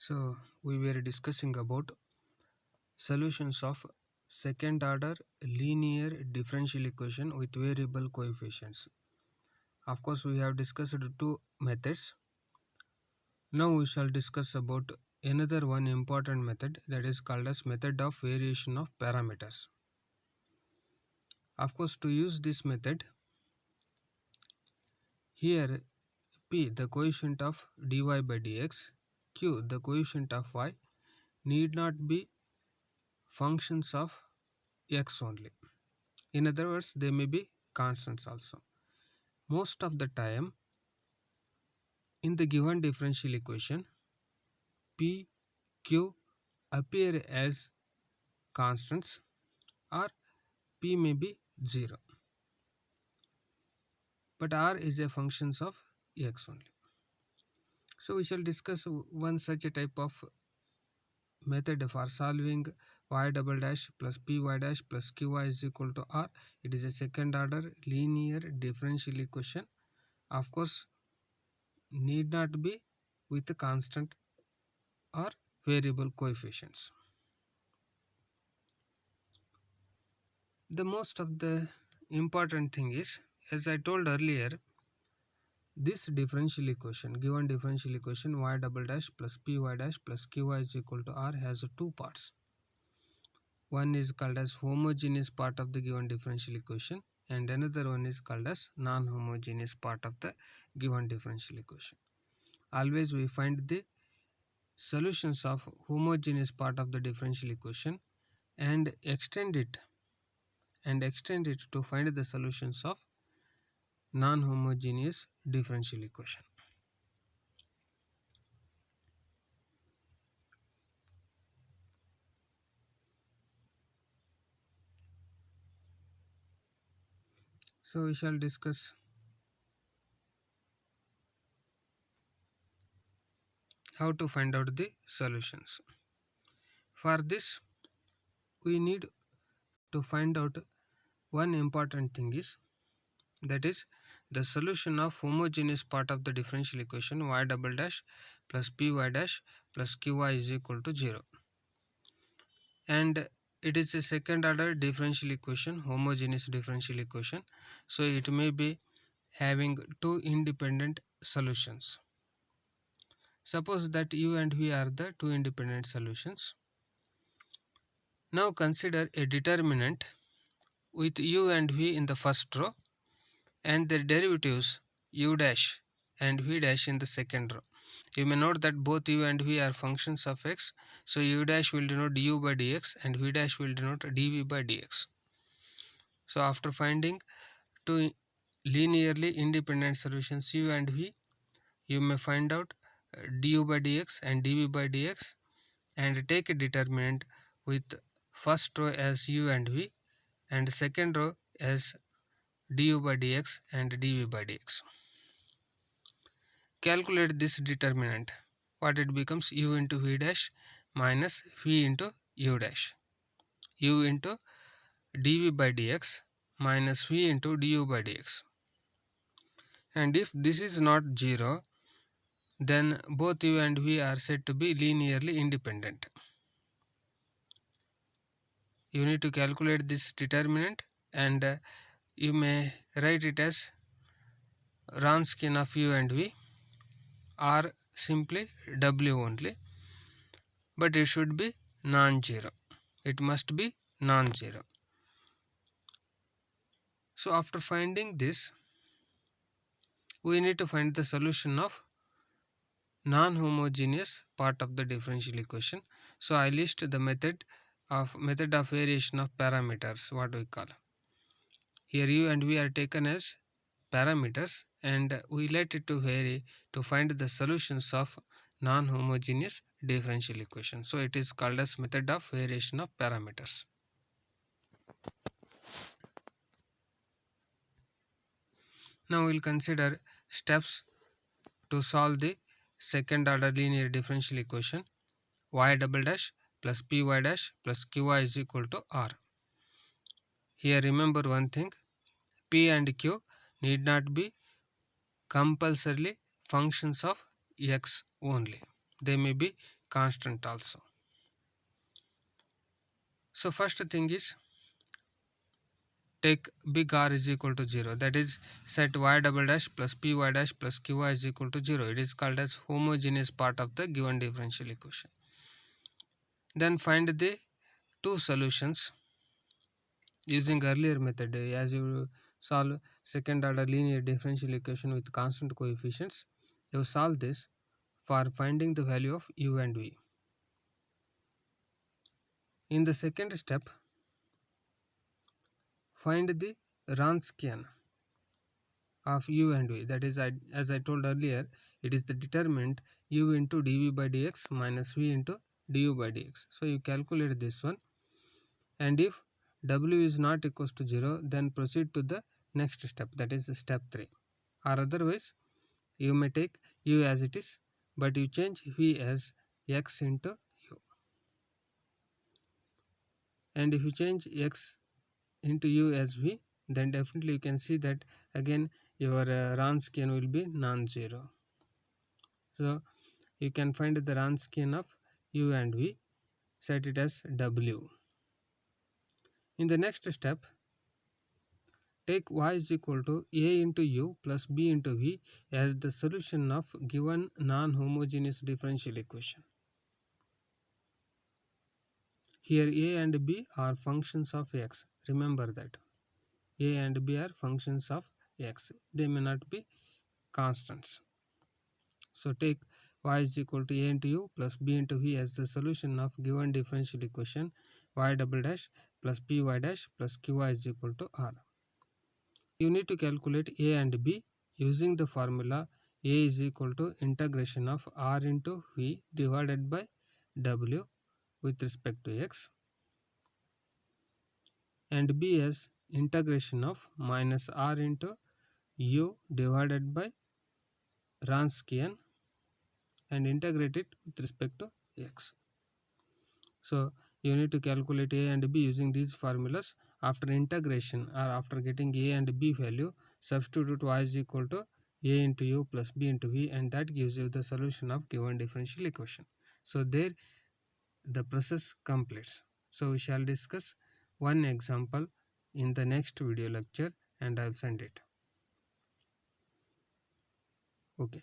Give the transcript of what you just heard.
So we were discussing about solutions of second order linear differential equation with variable coefficients. Of course, we have discussed two methods. Now we shall discuss about another one important method, that is called as method of variation of parameters. Of course, to use this method, here p the coefficient of dy by dx, q the coefficient of y need not be functions of x only. In other words, they may be constants also. Most of the time, in the given differential equation, p, q appear as constants or p may be 0. But r is a function of x only. So we shall discuss one such a type of method for solving y double dash plus py dash plus qy is equal to r. It is a second order linear differential equation. Of course, need not be with constant or variable coefficients. The most of the important thing is, as I told earlier, this differential equation, given differential equation y double dash plus py dash plus qy is equal to r, has two parts. One is called as homogeneous part of the given differential equation, and another one is called as non-homogeneous part of the given differential equation. Always we find the solutions of homogeneous part of the differential equation and extend it to find the solutions of non-homogeneous differential equation. So we shall discuss how to find out the solutions. For this, we need to find out one important thing is, that is the solution of homogeneous part of the differential equation y double dash plus py dash plus qy is equal to 0. And it is a second order differential equation, homogeneous differential equation. So it may be having two independent solutions. Suppose that u and v are the two independent solutions. Now consider a determinant with u and v in the first row and their derivatives u dash and v dash in the second row. You may note that both u and v are functions of x, so u dash will denote du by dx and v dash will denote dv by dx. So after finding two linearly independent solutions u and v, you may find out du by dx and dv by dx and take a determinant with first row as u and v and second row as du by dx and dv by dx. Calculate this determinant. What it becomes? U into v dash minus v into u dash. U into dv by dx minus v into du by dx. And if this is not 0, then both u and v are said to be linearly independent. You need to calculate this determinant, and you may write it as Wronskian of u and v, or simply w only, but it should be non-zero. It must be non-zero. So after finding this, we need to find the solution of non-homogeneous part of the differential equation. So I list the method of variation of parameters, what we call. Here u and v are taken as parameters and we let it to vary to find the solutions of non-homogeneous differential equation. So it is called as method of variation of parameters. Now we will consider steps to solve the second order linear differential equation y double dash plus py dash plus qy is equal to r. Here remember one thing, p and q need not be compulsorily functions of x only. They may be constant also. So first thing is take big R is equal to 0, that is set y double dash plus py dash plus qy is equal to 0. It is called as homogeneous part of the given differential equation. Then find the two solutions using earlier method. As you solve second order linear differential equation with constant coefficients, you solve this for finding the value of u and v. In the second step, find the Wronskian of u and v, that is, as I told earlier, it is the determinant u into dv by dx minus v into du by dx. So you calculate this one, and if w is not equals to 0, then proceed to the next step, that is step 3. Or otherwise you may take u as it is, but you change v as x into u. And if you change x into u as v, then definitely you can see that again your Wronskian will be non-zero. So you can find the Wronskian of u and v, set it as w. In the next step, take y is equal to a into u plus b into v as the solution of given non-homogeneous differential equation. Here a and b are functions of x. Remember that a and b are functions of x. They may not be constants. So take y is equal to a into u plus b into v as the solution of given differential equation y double dash plus py dash plus qy is equal to r. You need to calculate a and b using the formula a is equal to integration of r into v divided by w with respect to x, and b as integration of minus r into u divided by Wronskian and integrate it with respect to x. So you need to calculate a and b using these formulas. After integration or after getting a and b value, substitute y is equal to a into u plus b into v, and that gives you the solution of given differential equation. So there the process completes. So we shall discuss one example in the next video lecture, and I'll send it. Okay.